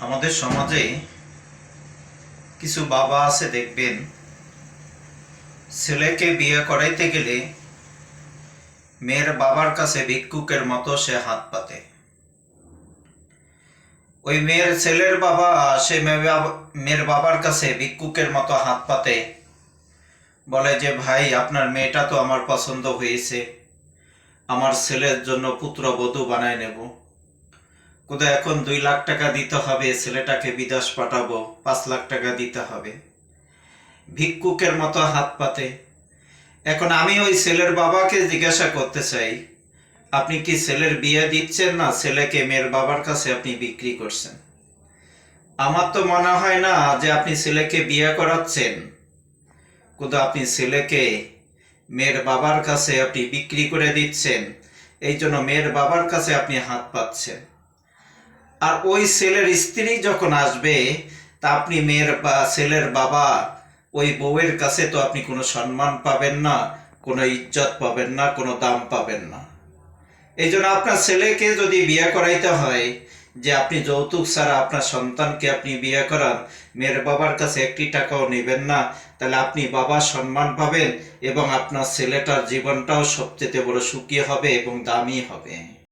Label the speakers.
Speaker 1: আমাদের সমাজে কিছু বাবা আছে দেখবেন, ছেলেকে বিয়ে করাইতে গেলে মেয়ের বাবার কাছে ভিক্ষুকের মতো সে হাত পাতে। ওই মেয়ের ছেলের বাবা সে মেয়ের বাবার কাছে ভিক্ষুকের মতো হাত পাতে, বলে যে ভাই আপনার মেয়েটা তো আমার পছন্দ হয়েছে, আমার ছেলের জন্য পুত্রবধূ বানায় নেব। কোথায় এখন 2 লাখ টাকা দিতে হবে, ছেলেটাকে বিদেশ পাঠাবো, 5 লাখ টাকা দিতে হবে। ভিক্ষুকের মতো হাত পাতে। এখন আমি ওই ছেলের বাবাকে জিজ্ঞাসা করতে চাই, আপনি কি ছেলের বিয়ে দিচ্ছেন না ছেলেকে মেয়ের বাবার কাছে আপনি বিক্রি করছেন? আমার তো মনে হয় না যে আপনি ছেলেকে বিয়ে করাচ্ছেন, কিন্তু আপনি ছেলেকে মেয়ের বাবার কাছে আপনি বিক্রি করে দিচ্ছেন। এই জন্য মেয়ের বাবার কাছে আপনি হাত পাচ্ছেন। আর ওই ছেলের স্ত্রী যখন আসবে, তা আপনি ছেলের বাবা ওই বউয়ের কাছে তো আপনি কোনো সম্মান পাবেন না, কোনো ইজ্জত পাবেন না, কোনো দাম পাবেন না। এই জন্য আপনার ছেলেকে যদি বিয়ে করাইতে হয়, যে আপনি যৌতুক ছাড়া আপনার সন্তানকে আপনি বিয়ে করান, মেয়ের বাবার কাছে 1 টাকাও নেবেন না, তাহলে আপনি বাবার সম্মান পাবেন এবং আপনার ছেলেটার জীবনটাও সবচেয়ে বড় সুখী হবে এবং দামি হবে।